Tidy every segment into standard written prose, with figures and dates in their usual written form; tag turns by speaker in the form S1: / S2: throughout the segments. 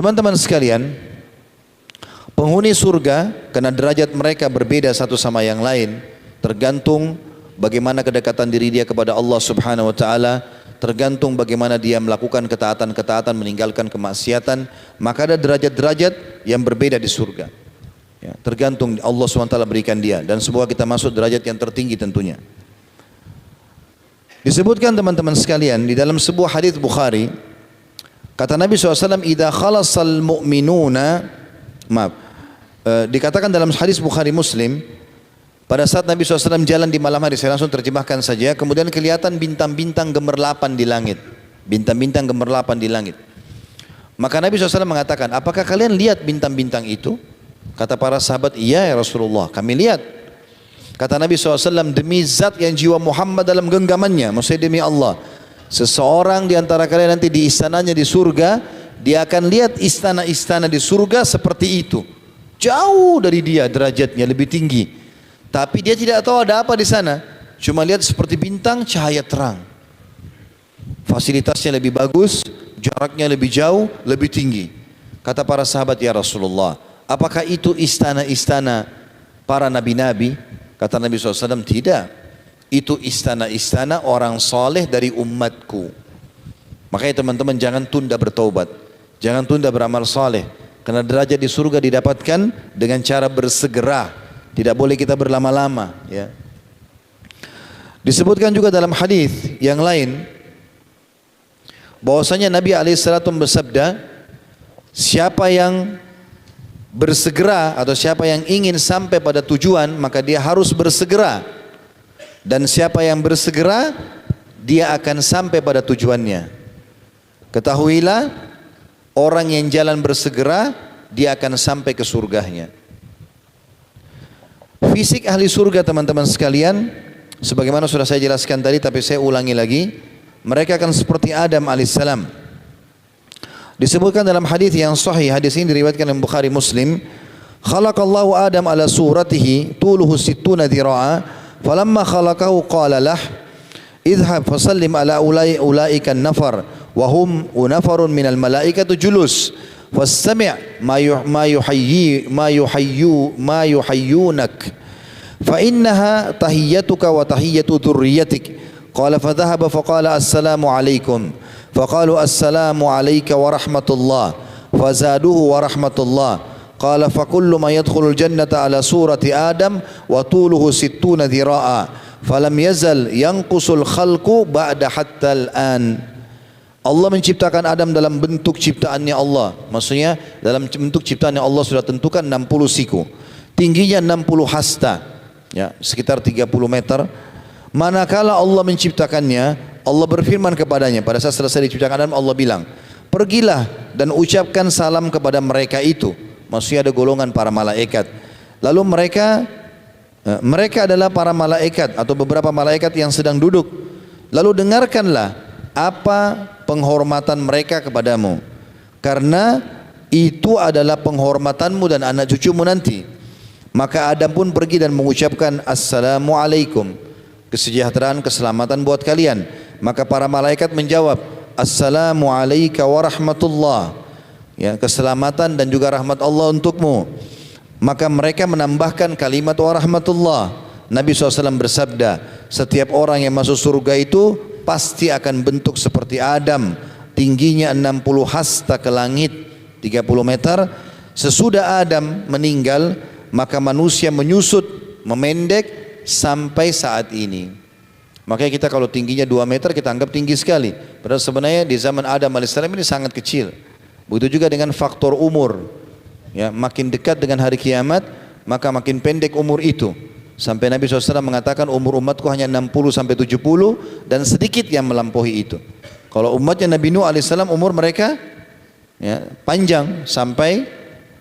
S1: Teman-teman sekalian, penghuni surga karena derajat mereka berbeda satu sama yang lain, tergantung bagaimana kedekatan diri dia kepada Allah Subhanahu wa taala, tergantung bagaimana dia melakukan ketaatan-ketaatan, meninggalkan kemaksiatan, maka ada derajat-derajat yang berbeda di surga. Ya, tergantung Allah SWT berikan dia, dan semoga kita masuk derajat yang tertinggi tentunya. Disebutkan teman-teman sekalian di dalam sebuah hadis Bukhari, kata Nabi SAW, "Idza khalasal mu'minuna," dikatakan dalam hadis Bukhari Muslim, pada saat Nabi SAW jalan di malam hari, saya langsung terjemahkan saja, kemudian kelihatan bintang-bintang gemerlapan di langit. Bintang-bintang gemerlapan di langit. Maka Nabi SAW mengatakan, apakah kalian lihat bintang-bintang itu? Kata para sahabat, iya ya Rasulullah, kami lihat. Kata Nabi SAW, demi zat yang jiwa Muhammad dalam genggamannya, maksudnya demi Allah, seseorang di antara kalian nanti di istananya di surga, dia akan lihat istana-istana di surga seperti itu. Jauh dari dia derajatnya, lebih tinggi. Tapi dia tidak tahu ada apa di sana. Cuma lihat seperti bintang, cahaya terang. Fasilitasnya lebih bagus, jaraknya lebih jauh, lebih tinggi. Kata para sahabat, ya Rasulullah, apakah itu istana-istana para nabi-nabi? Kata Nabi SAW, tidak. Itu istana-istana orang soleh dari umatku. Makanya teman-teman jangan tunda bertaubat. Jangan tunda beramal soleh. Karena derajat di surga didapatkan dengan cara bersegera. Tidak boleh kita berlama-lama. Ya. Disebutkan juga dalam hadis yang lain, bahwasanya Nabi SAW bersabda, siapa yang bersegera atau siapa yang ingin sampai pada tujuan, maka dia harus bersegera, dan siapa yang bersegera dia akan sampai pada tujuannya. Ketahuilah, orang yang jalan bersegera dia akan sampai ke surganya. Fisik ahli surga teman-teman sekalian, sebagaimana sudah saya jelaskan tadi, tapi saya ulangi lagi, mereka akan seperti Adam alaihissalam. Disebutkan dalam hadis yang sahih, hadis ini diriwayatkan oleh Bukhari Muslim, khalaqallahu Adam ala suratihi tuluhu sittuna dhira'a, falamma khalaqahu qala lah idhhab fasallim ala ulaika an-nafar wa hum nafarun minal malaikatu julus fastami' ma yuhayyunak fa innaha tahiyyatuka wa tahiyyatu dhurriyyatik. Qala fadhahaba faqala assalamu alaikum. Faqalu assalamu alayka wa rahmatullah. Fazaduhu wa rahmatullah. Qala fakullu ma yadkhulul jannata ala surati Adam wa tuluhu sittuna dhira'a. Falam yazal yanqusul khalqu ba'da hatta al-an. Allah menciptakan Adam dalam bentuk ciptaannya Allah. Maksudnya dalam bentuk ciptaannya Allah sudah tentukan 60 siku. Tingginya 60 hasta. Ya, sekitar 30 meter. Manakala Allah menciptakannya, Allah berfirman kepadanya pada saat selesai diciptakan Adam, Allah bilang, pergilah dan ucapkan salam kepada mereka itu. Maksudnya ada golongan para malaikat. Lalu mereka adalah para malaikat atau beberapa malaikat yang sedang duduk. Lalu dengarkanlah apa penghormatan mereka kepadamu, karena itu adalah penghormatanmu dan anak cucumu nanti. Maka Adam pun pergi dan mengucapkan assalamualaikum, kesejahteraan, keselamatan buat kalian. Maka para malaikat menjawab, assalamu alayka wa rahmatullah, ya, keselamatan dan juga rahmat Allah untukmu. Maka mereka menambahkan kalimat wa rahmatullah. Nabi SAW bersabda, setiap orang yang masuk surga itu pasti akan bentuk seperti Adam, tingginya 60 hasta ke langit, 30 meter. Sesudah Adam meninggal, maka manusia menyusut, memendek sampai saat ini. Makanya kita kalau tingginya 2 meter kita anggap tinggi sekali. Padahal sebenarnya di zaman Adam alaihissalam ini sangat kecil. Begitu juga dengan faktor umur. Ya, makin dekat dengan hari kiamat, maka makin pendek umur itu. Sampai Nabi SAW mengatakan umur umatku hanya 60 sampai 70 dan sedikit yang melampaui itu. Kalau umatnya Nabi Nuh alaihissalam umur mereka ya, panjang sampai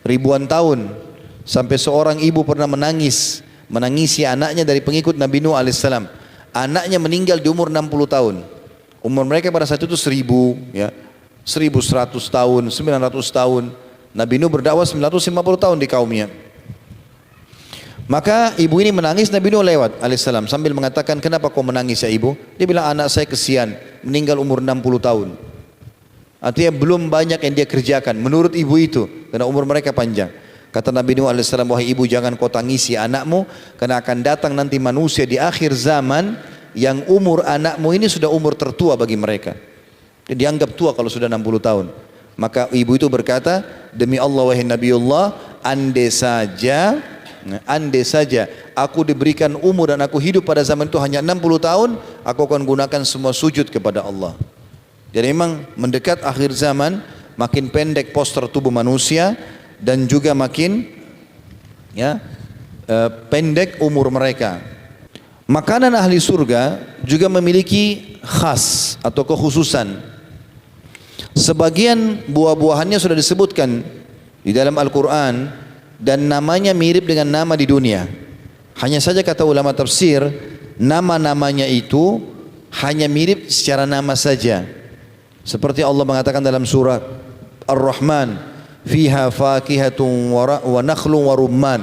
S1: ribuan tahun. Sampai seorang ibu pernah menangisi anaknya dari pengikut Nabi Nuh alaihissalam. Anaknya meninggal di umur 60 tahun. Umur mereka pada saat itu 1000, ya, 1100 tahun, 900 tahun. Nabi Nuh berdakwah 950 tahun di kaumnya. Maka ibu ini menangis, Nabi Nuh lewat alaihissalam sambil mengatakan, kenapa kau menangis ya ibu? Dia bilang, anak saya kesian, meninggal umur 60 tahun. Artinya belum banyak yang dia kerjakan menurut ibu itu, karena umur mereka panjang. Kata Nabi Nuh alaihissalam, wahai ibu, jangan kau tangisi anakmu, karena akan datang nanti manusia di akhir zaman yang umur anakmu ini sudah umur tertua bagi mereka. Dia dianggap tua kalau sudah 60 tahun. Maka ibu itu berkata, demi Allah wahai Nabiullah, andai saja aku diberikan umur dan aku hidup pada zaman itu hanya 60 tahun, aku akan gunakan semua sujud kepada Allah. Jadi memang mendekat akhir zaman, makin pendek postur tubuh manusia dan juga makin pendek umur mereka. Makanan ahli surga juga memiliki khas atau kekhususan. Sebagian buah-buahannya sudah disebutkan di dalam Al-Quran dan namanya mirip dengan nama di dunia. Hanya saja kata ulama tafsir, nama-namanya itu hanya mirip secara nama saja. Seperti Allah mengatakan dalam surah Ar-Rahman, fiha fakihatun wa nakhlun wa rumman.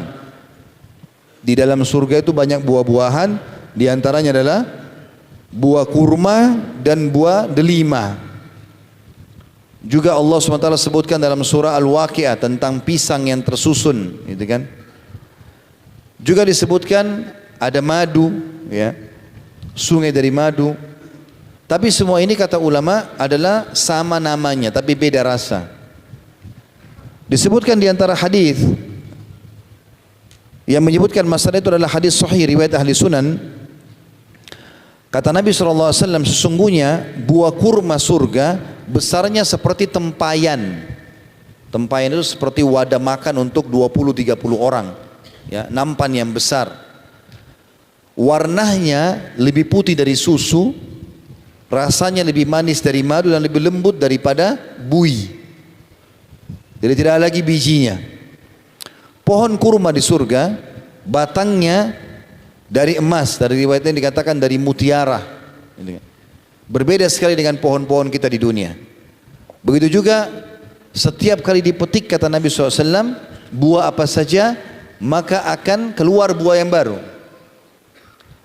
S1: Di dalam surga itu banyak buah-buahan, di antaranya adalah buah kurma dan buah delima. Juga Allah SWT sebutkan dalam surah Al-Waqi'ah tentang pisang yang tersusun, gitu kan. Juga disebutkan ada madu, ya, sungai dari madu. Tapi semua ini kata ulama adalah sama namanya, tapi beda rasa. Disebutkan di antara hadis yang menyebutkan masalah itu adalah hadis sahih riwayat ahli sunan. Kata Nabi SAW, sesungguhnya buah kurma surga besarnya seperti tempayan. Tempayan itu seperti wadah makan untuk 20-30 orang, ya, nampan yang besar. Warnanya lebih putih dari susu, rasanya lebih manis dari madu dan lebih lembut daripada bui. Jadi tidak ada lagi bijinya. Pohon kurma di surga batangnya dari emas, dari riwayatnya dikatakan dari mutiara. Berbeda sekali dengan pohon-pohon kita di dunia. Begitu juga setiap kali dipetik kata Nabi SAW, buah apa saja maka akan keluar buah yang baru.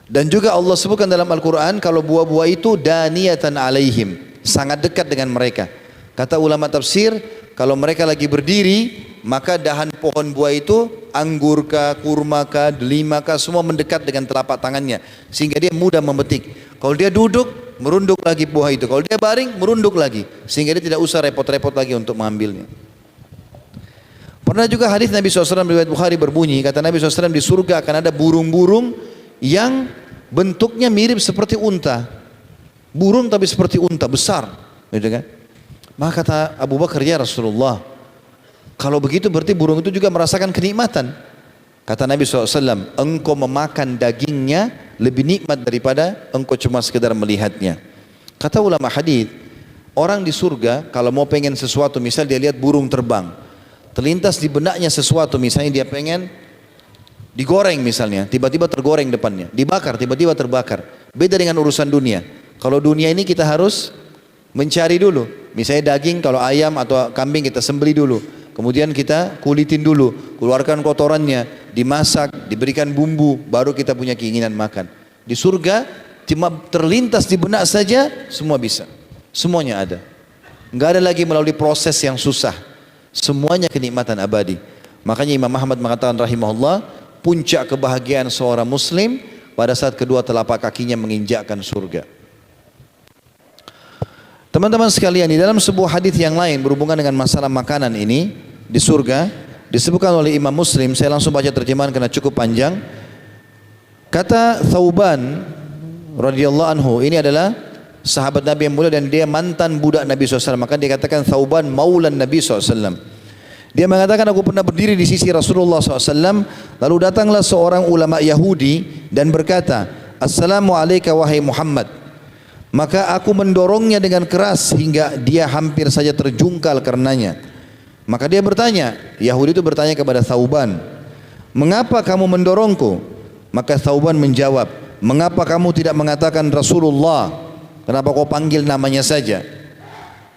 S1: Dan juga Allah sebutkan dalam Al-Quran kalau buah-buah itu daniyatan alaihim, sangat dekat dengan mereka. Kata ulama tafsir, kalau mereka lagi berdiri maka dahan pohon buah itu anggur kah, kurma kah, delima kah, semua mendekat dengan telapak tangannya sehingga dia mudah memetik. Kalau dia duduk, merunduk lagi buah itu. Kalau dia baring, merunduk lagi sehingga dia tidak usah repot-repot lagi untuk mengambilnya. Pernah juga hadis Nabi SAW riwayat Bukhari berbunyi, kata Nabi SAW, di surga akan ada burung-burung yang bentuknya mirip seperti unta. Burung tapi seperti unta, besar, gitu kan? Maka kata Abu Bakar, ya Rasulullah, kalau begitu berarti burung itu juga merasakan kenikmatan. Kata Nabi SAW, engkau memakan dagingnya lebih nikmat daripada engkau cuma sekedar melihatnya. Kata ulama hadis, orang di surga kalau mau pengen sesuatu, misal dia lihat burung terbang, terlintas di benaknya sesuatu, misalnya dia pengen digoreng misalnya, tiba-tiba tergoreng depannya, dibakar, tiba-tiba terbakar. Beda dengan urusan dunia. Kalau dunia ini kita harus mencari dulu. Misalnya daging, kalau ayam atau kambing kita sembelih dulu. Kemudian kita kulitin dulu, keluarkan kotorannya, dimasak, diberikan bumbu, baru kita punya keinginan makan. Di surga cuma terlintas di benak saja, semua bisa. Semuanya ada. Enggak ada lagi melalui proses yang susah. Semuanya kenikmatan abadi. Makanya Imam Ahmad mengatakan rahimahullah, puncak kebahagiaan seorang muslim pada saat kedua telapak kakinya menginjakkan surga. Teman-teman sekalian, di dalam sebuah hadis yang lain berhubungan dengan masalah makanan ini di surga disebutkan oleh Imam Muslim. Saya langsung baca terjemahan karena cukup panjang. Kata Thauban radhiyallahu anhu, ini adalah sahabat Nabi yang mulia dan dia mantan budak Nabi SAW. Maka dia katakan Thauban maulan Nabi SAW. Dia mengatakan, aku pernah berdiri di sisi Rasulullah SAW, lalu datanglah seorang ulama Yahudi dan berkata, Assalamualaikum wahai Muhammad. Maka aku mendorongnya dengan keras hingga dia hampir saja terjungkal karenanya. Maka dia bertanya, Yahudi itu bertanya kepada Thauban, mengapa kamu mendorongku? Maka Thauban menjawab, mengapa kamu tidak mengatakan Rasulullah? Kenapa kau panggil namanya saja?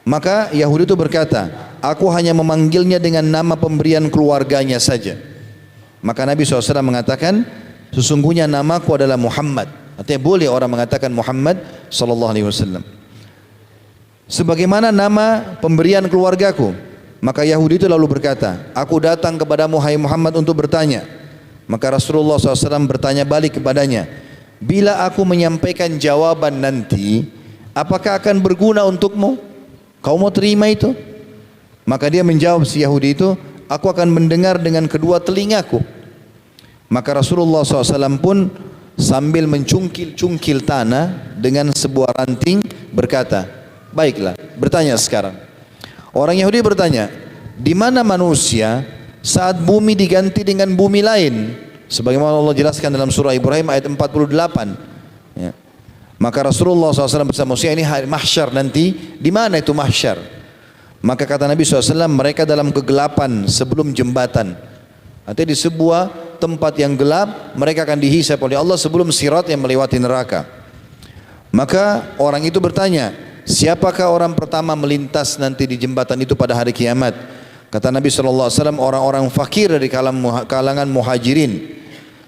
S1: Maka Yahudi itu berkata, aku hanya memanggilnya dengan nama pemberian keluarganya saja. Maka Nabi SAW mengatakan, sesungguhnya namaku adalah Muhammad. Artinya boleh orang mengatakan Muhammad sallallahu alaihi wasallam. sebagaimana nama pemberian keluargaku. Maka Yahudi itu lalu berkata, aku datang kepadamu hai Muhammad untuk bertanya. Maka Rasulullah SAW bertanya balik kepadanya, bila aku menyampaikan jawaban nanti, apakah akan berguna untukmu? Kau mau terima itu? Maka dia menjawab si Yahudi itu, aku akan mendengar dengan kedua telingaku. Maka Rasulullah SAW pun sambil mencungkil-cungkil tanah dengan sebuah ranting berkata, baiklah, bertanya sekarang. Orang Yahudi bertanya, di mana manusia saat bumi diganti dengan bumi lain? Sebagaimana Allah jelaskan dalam surah Ibrahim ayat 48. Ya. Maka Rasulullah SAW bersama manusia ini hari mahsyar nanti, di mana itu mahsyar? Maka kata Nabi SAW, mereka dalam kegelapan sebelum jembatan. Artinya di sebuah tempat yang gelap, mereka akan dihisab oleh Allah sebelum sirat yang melewati neraka. Maka orang itu bertanya, siapakah orang pertama melintas nanti di jembatan itu pada hari kiamat? Kata Nabi SAW, orang-orang fakir dari kalangan muhajirin.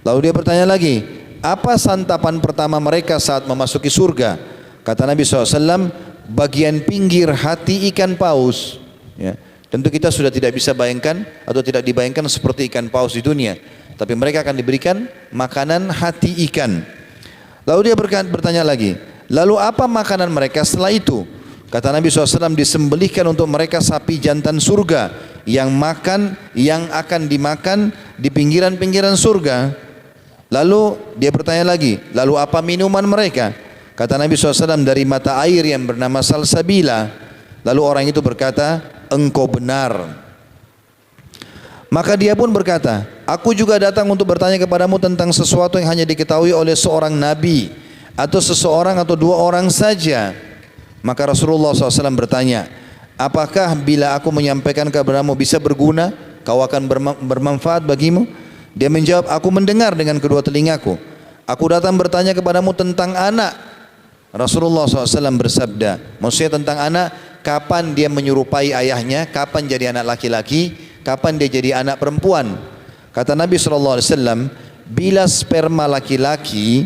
S1: Lalu dia bertanya lagi, apa santapan pertama mereka saat memasuki surga? Kata Nabi SAW, bagian pinggir hati ikan paus. Ya. Tentu kita sudah tidak bisa bayangkan atau tidak dibayangkan seperti ikan paus di dunia. Tapi mereka akan diberikan makanan hati ikan. Lalu dia bertanya lagi, lalu apa makanan mereka setelah itu? Kata Nabi SAW, disembelihkan untuk mereka sapi jantan surga yang akan dimakan di pinggiran-pinggiran surga. Lalu dia bertanya lagi, lalu apa minuman mereka? Kata Nabi SAW, dari mata air yang bernama salsabila. Lalu orang itu berkata, engkau benar. Maka dia pun berkata, aku juga datang untuk bertanya kepadamu tentang sesuatu yang hanya diketahui oleh seorang nabi atau seseorang atau dua orang saja. Maka Rasulullah SAW bertanya, apakah bila aku menyampaikan kepadamu bisa berguna, kau akan bermanfaat bagimu? Dia menjawab, aku mendengar dengan kedua telingaku. Aku datang bertanya kepadamu tentang anak. Rasulullah SAW bersabda, maksudnya tentang anak, kapan dia menyerupai ayahnya, kapan jadi anak laki-laki, kapan dia jadi anak perempuan. Kata Nabi SAW, bila sperma laki-laki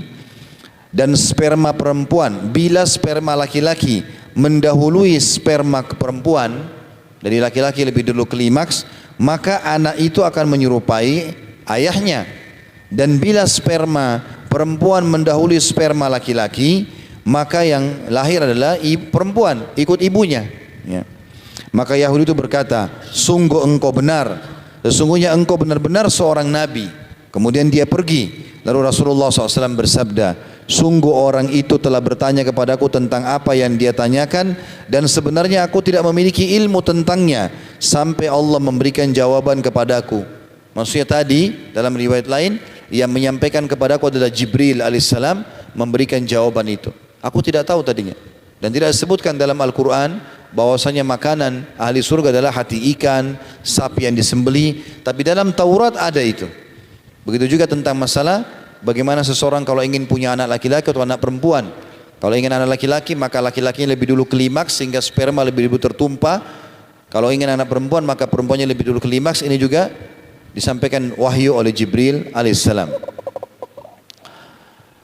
S1: dan sperma perempuan, bila sperma laki-laki mendahului sperma perempuan, dari laki-laki lebih dulu klimaks, maka anak itu akan menyerupai ayahnya. Dan bila sperma perempuan mendahului sperma laki-laki, maka yang lahir adalah perempuan, ikut ibunya. Ya. Maka Yahudi itu berkata, sungguh engkau benar, sesungguhnya engkau benar-benar seorang nabi. Kemudian dia pergi. Lalu Rasulullah SAW bersabda, sungguh orang itu telah bertanya kepadaku tentang apa yang dia tanyakan, dan sebenarnya aku tidak memiliki ilmu tentangnya sampai Allah memberikan jawaban kepadaku. Maksudnya tadi dalam riwayat lain, yang menyampaikan kepadaku adalah Jibril alaihissalam, memberikan jawaban itu. Aku tidak tahu tadinya. Dan tidak disebutkan dalam Al-Quran bahwasanya makanan ahli surga adalah hati ikan, sapi yang disembeli. Tapi dalam Taurat ada itu. Begitu juga tentang masalah bagaimana seseorang kalau ingin punya anak laki-laki atau anak perempuan. Kalau ingin anak laki-laki, maka laki-lakinya lebih dulu klimaks sehingga sperma lebih dulu tertumpah. Kalau ingin anak perempuan, maka perempuannya lebih dulu klimaks. Ini juga disampaikan wahyu oleh Jibril alaihissalam.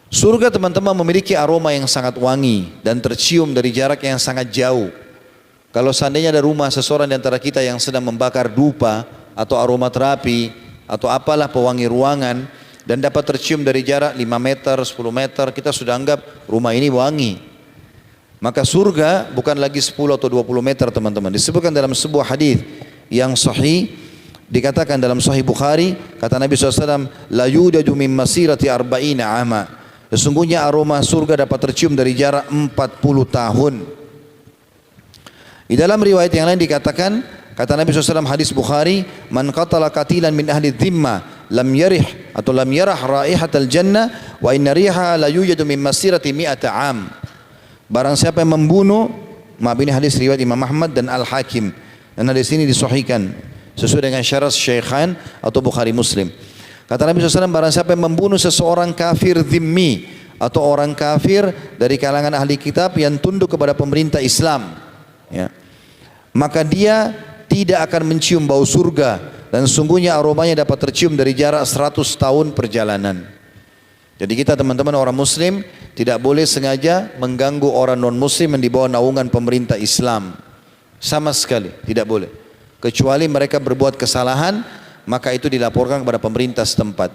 S1: Surga teman-teman memiliki aroma yang sangat wangi dan tercium dari jarak yang sangat jauh. Kalau seandainya ada rumah seseorang di antara kita yang sedang membakar dupa atau aromaterapi atau apalah pewangi ruangan dan dapat tercium dari jarak 5 meter, 10 meter, kita sudah anggap rumah ini wangi. Maka surga bukan lagi 10 atau 20 meter teman-teman. Disebutkan dalam sebuah hadis yang sahih, dikatakan dalam Sahih Bukhari, kata Nabi SAW, la yudaju min masirati arba'ina ama. Sesungguhnya aroma surga dapat tercium dari jarak 40 tahun. Di dalam riwayat yang lain dikatakan, kata Nabi SAW hadis Bukhari, man qatala qatilan min ahli dhimma lam yarih atau lam yarah raihatal jannah wa inna riha la yujadu min masirati mi'ata am. Barang siapa yang membunuh, maaf ini hadis riwayat Imam Ahmad dan Al-Hakim, dan hadis ini disahihkan sesuai dengan syarat Syekhan atau Bukhari Muslim. Kata Nabi SAW, barang siapa yang membunuh seseorang kafir dhimmi atau orang kafir dari kalangan ahli kitab yang tunduk kepada pemerintah Islam, ya, maka dia tidak akan mencium bau surga, dan sungguhnya aromanya dapat tercium dari jarak 100 tahun perjalanan. Jadi kita teman-teman orang muslim tidak boleh sengaja mengganggu orang non muslim yang di bawah naungan pemerintah Islam. Sama sekali tidak boleh. Kecuali mereka berbuat kesalahan, maka itu dilaporkan kepada pemerintah setempat.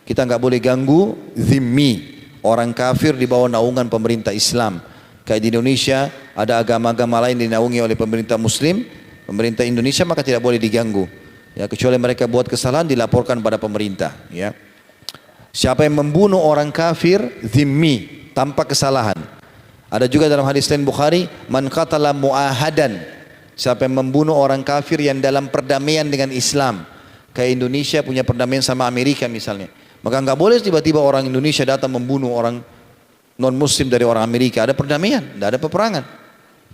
S1: Kita nggak boleh ganggu zimmi, orang kafir di bawah naungan pemerintah Islam. Kayak di Indonesia ada agama-agama lain dinaungi oleh pemerintah muslim, pemerintah Indonesia, maka tidak boleh diganggu. Ya, kecuali mereka buat kesalahan dilaporkan pada pemerintah, ya. Siapa yang membunuh orang kafir zimmi tanpa kesalahan. Ada juga dalam hadis lain Bukhari, man qatala muahadan. Siapa yang membunuh orang kafir yang dalam perdamaian dengan Islam. Kayak Indonesia punya perdamaian sama Amerika misalnya. Maka nggak boleh tiba-tiba orang Indonesia datang membunuh orang non muslim dari orang Amerika. Ada perdamaian, tidak ada peperangan.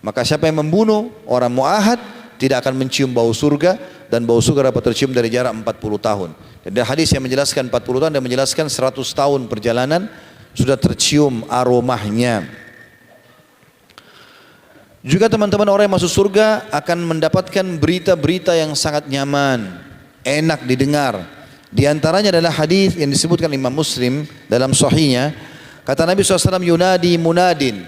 S1: Maka siapa yang membunuh orang muahad tidak akan mencium bau surga, dan bau surga dapat tercium dari jarak 40 tahun. Ada hadis yang menjelaskan 40 tahun dan menjelaskan 100 tahun perjalanan sudah tercium aromanya. Juga teman-teman orang yang masuk surga akan mendapatkan berita-berita yang sangat nyaman, enak didengar. Di antaranya adalah hadis yang disebutkan Imam Muslim dalam sahihnya. Kata Nabi SAW, yunadi munadin,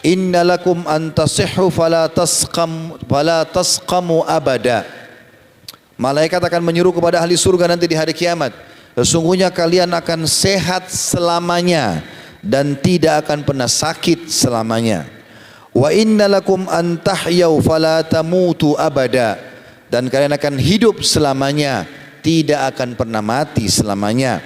S1: inna lakum antasihhu fala tasqamu abada. Malaikat akan menyuruh kepada ahli surga nanti di hari kiamat, sesungguhnya kalian akan sehat selamanya dan tidak akan pernah sakit selamanya. Wa inna lakum an tahyau fala tamutu abada, dan kalian akan hidup selamanya, tidak akan pernah mati selamanya.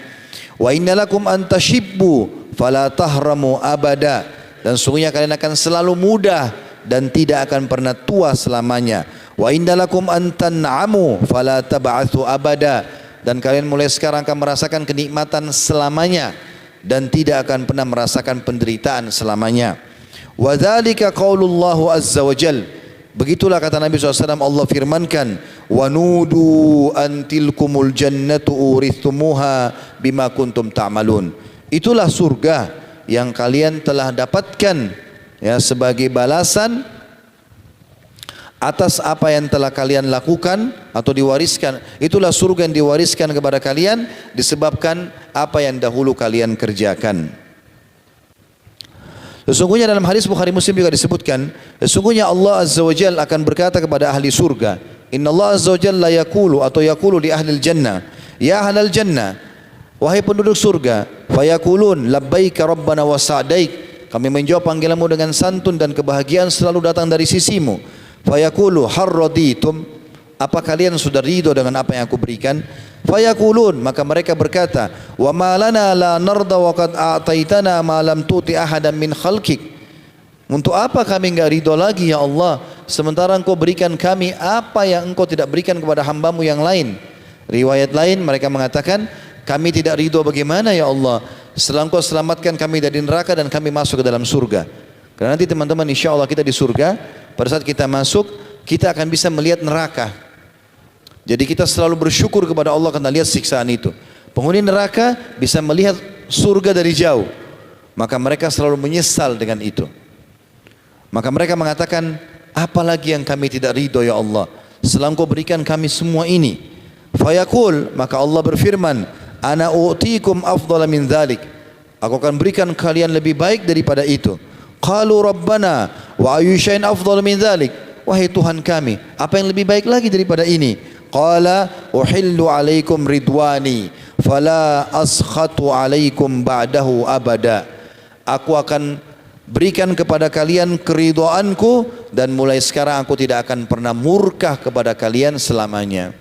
S1: Wa inna lakum an tashibbu fala tahramu abada, dan sesungguhnya kalian akan selalu muda dan tidak akan pernah tua selamanya. Wa inna lakum an tan'amu fala tab'atsu abada, dan kalian mulai sekarang akan merasakan kenikmatan selamanya dan tidak akan pernah merasakan penderitaan selamanya. Wa dzalika qaulullahu azza wa jal, begitulah kata Nabi SAW, Allah firmankan, wa nudu an tilkumul jannatu urithumuha bima kuntum ta'malun. Itulah surga yang kalian telah dapatkan, ya, sebagai balasan atas apa yang telah kalian lakukan atau diwariskan. Itulah surga yang diwariskan kepada kalian disebabkan apa yang dahulu kalian kerjakan. Sesungguhnya dalam hadis Bukhari Muslim juga disebutkan, sesungguhnya Allah Azza wa Jalla akan berkata kepada ahli surga, Inna Allah Azza wa Jalla yaqulu, atau yaqulu di ahli jannah, ya ahlal jannah, wahai penduduk surga, fayaqulun labbaika rabbana wa sa'daik, kami menjawab panggilanmu dengan santun dan kebahagiaan selalu datang dari sisimu. Fayaqulu harraditum, apa kalian sudah ridho dengan apa yang aku berikan? Fayaqulun, maka mereka berkata, wa ma lana la narda wa qad a'taitana ma lam tuti ahadan min khalqik. Untuk apa kami enggak ridho lagi ya Allah, sementara engkau berikan kami apa yang engkau tidak berikan kepada hambamu yang lain. Riwayat lain mereka mengatakan, kami tidak ridho bagaimana ya Allah, setelah engkau selamatkan kami dari neraka dan kami masuk ke dalam surga. Karena nanti teman-teman insya Allah kita di surga, pada saat kita masuk kita akan bisa melihat neraka. Jadi kita selalu bersyukur kepada Allah karena lihat siksaan itu. Penghuni neraka bisa melihat surga dari jauh, maka mereka selalu menyesal dengan itu. Maka mereka mengatakan, apalagi yang kami tidak ridho ya Allah, setelah engkau berikan kami semua ini. Fayaqul, maka Allah berfirman, ana u'tikum afdala min dhalik, aku akan berikan kalian lebih baik daripada itu. Qalu rabbana wa ayyu syai'in afdal min dhalik, wahai Tuhan kami, apa yang lebih baik lagi daripada ini? Qala uhillu alaikum ridwani fala askhatu alaikum ba'dahu abada, aku akan berikan kepada kalian keridhaanku dan mulai sekarang aku tidak akan pernah murka kepada kalian selamanya.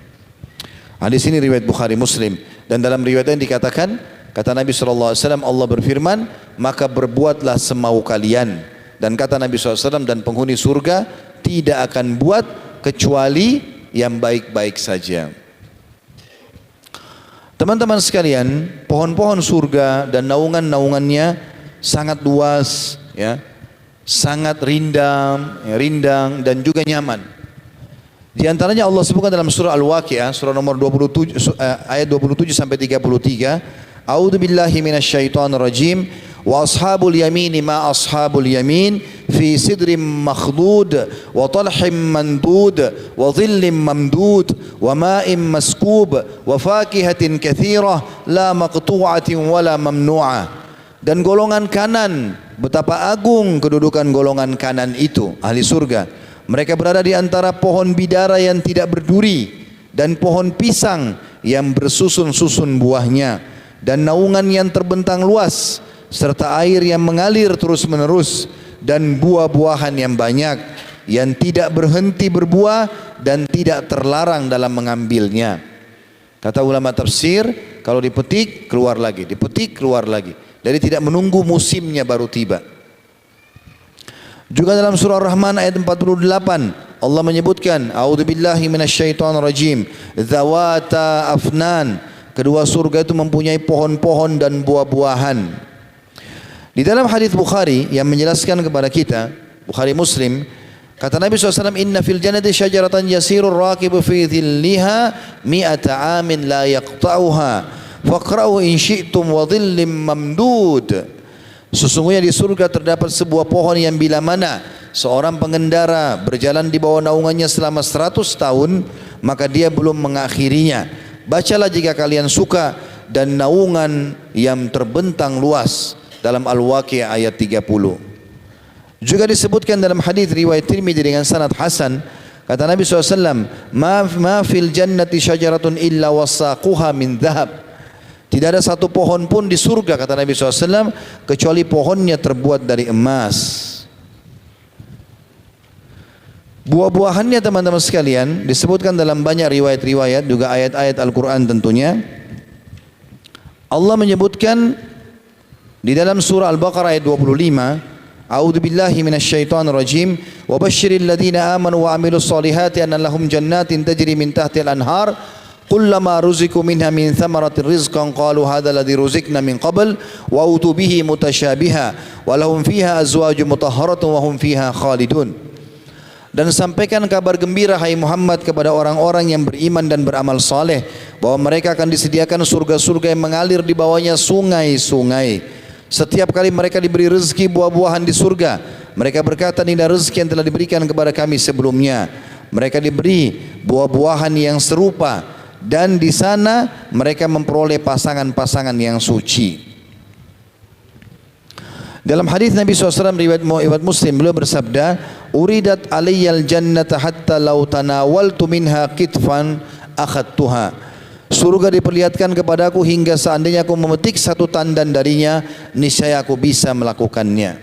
S1: Hadis ini riwayat Bukhari Muslim, dan dalam riwayat ini dikatakan, kata Nabi SAW, Allah berfirman, maka berbuatlah semau kalian. Dan kata Nabi SAW, dan penghuni surga tidak akan buat kecuali yang baik-baik saja. Teman-teman sekalian, pohon-pohon surga dan naungan-naungannya sangat luas, ya, sangat rindang dan juga nyaman. Di antaranya Allah sebutkan dalam surah Al-Waqiah, surah nomor 27, ayat 27 sampai 33. A'udzu billahi minasyaitonir rajim. wa ashabul yamini ma ashabul yamin fi sidrin makhdud wa talhim mandud wa dhillim mamdud wa ma'in maskub wa fakihatin kathirah la maqtu'atin wala mamnu'ah. Dan golongan kanan, betapa agung kedudukan golongan kanan itu, ahli surga. Mereka berada di antara pohon bidara yang tidak berduri dan pohon pisang yang bersusun-susun buahnya, dan naungan yang terbentang luas, serta air yang mengalir terus-menerus, dan buah-buahan yang banyak yang tidak berhenti berbuah dan tidak terlarang dalam mengambilnya. Kata ulama tafsir, kalau dipetik keluar lagi, dipetik keluar lagi. Jadi tidak menunggu musimnya baru tiba. Juga dalam surah Ar-Rahman ayat 48 Allah menyebutkan, a'udzubillahi minasyaitonir rajim, dzawata afnan. Kedua surga itu mempunyai pohon-pohon dan buah-buahan. Di dalam hadis Bukhari yang menjelaskan kepada kita, Bukhari Muslim, kata Nabi SAW, inna fil jannati syajaratan yasirur raqibu fi dhilliha mi'ata amin la yaqta'uha faqra'u in syi'tum wa dhillim mamdud. Sesungguhnya di surga terdapat sebuah pohon yang bila mana seorang pengendara berjalan di bawah naungannya selama 100 tahun, maka dia belum mengakhirinya. Bacalah jika kalian suka, dan naungan yang terbentang luas, dalam Al-Waqi'ah ayat 30. Juga disebutkan dalam hadis riwayat Tirmidzi dengan sanad hasan, kata Nabi SAW, ma fil jannati syajaratun illa wasaquha min dhahab. Tidak ada satu pohon pun di surga, kata Nabi SAW, kecuali pohonnya terbuat dari emas. Buah-buahannya teman-teman sekalian disebutkan dalam banyak riwayat-riwayat, juga ayat-ayat Al-Quran tentunya. Allah menyebutkan di dalam surah Al-Baqarah ayat 25, a'udzu billahi minasyaitonir rajim, wa basyiril ladzina amanu wa amilus solihati anna lahum jannatin tajri min tahtiha al-anhar kullama ruziku minha min thamaratir rizqan qalu hadha alladhi ruzikna min qabl wa utu bihi mutasyabiha wa lahum fiha azwajun mutahharatun wa hum fiha khalidun. Dan sampaikan kabar gembira hai Muhammad kepada orang-orang yang beriman dan beramal saleh, bahwa mereka akan disediakan surga-surga yang mengalir di bawahnya sungai-sungai. Setiap kali mereka diberi rezeki buah-buahan di surga, mereka berkata, inilah rezeki yang telah diberikan kepada kami sebelumnya. Mereka diberi buah-buahan yang serupa, dan di sana mereka memperoleh pasangan-pasangan yang suci. Dalam hadis Nabi SAW riwayat Muslim, beliau bersabda, uridat alayyal jannata hatta law tanawaltu minha kitfan akhadtuha. Surga diperlihatkan kepadaku hingga seandainya aku memetik satu tandan darinya, niscaya aku bisa melakukannya.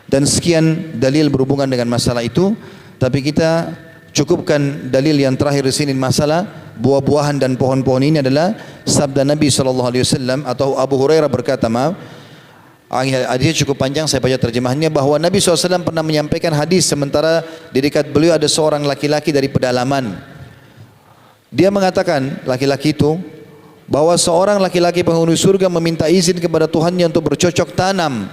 S1: Dan sekian dalil berhubungan dengan masalah itu, tapi kita cukupkan dalil yang terakhir di sini. Masalah buah-buahan dan pohon-pohon ini adalah sabda Nabi SAW, atau Abu Hurairah berkata, hadisnya cukup panjang, saya baca terjemahannya, bahwa Nabi SAW pernah menyampaikan hadis sementara di dekat beliau ada seorang laki-laki dari pedalaman. Dia mengatakan, laki-laki itu, bahwa seorang laki-laki penghuni surga meminta izin kepada Tuhannya untuk bercocok tanam.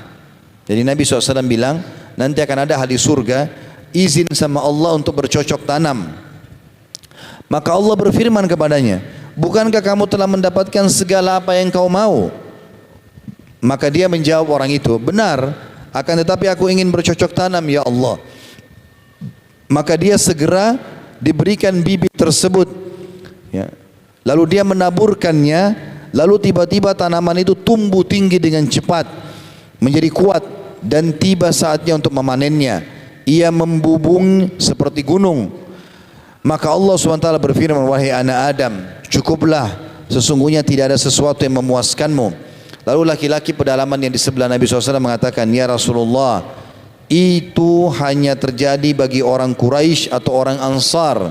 S1: Jadi Nabi SAW bilang, nanti akan ada ahli surga izin sama Allah untuk bercocok tanam. Maka Allah berfirman kepadanya, bukankah kamu telah mendapatkan segala apa yang kau mau? Maka dia menjawab, orang itu, benar, akan tetapi aku ingin bercocok tanam ya Allah. Maka dia segera diberikan bibit tersebut, ya. Lalu dia menaburkannya, lalu tiba-tiba tanaman itu tumbuh tinggi dengan cepat, menjadi kuat, dan tiba saatnya untuk memanennya. Ia membubung seperti gunung. Maka Allah SWT berfirman, wahai anak Adam, cukuplah, sesungguhnya tidak ada sesuatu yang memuaskanmu. Lalu laki-laki pedalaman yang di sebelah Nabi SAW mengatakan, ya Rasulullah, itu hanya terjadi bagi orang Quraisy atau orang Ansar,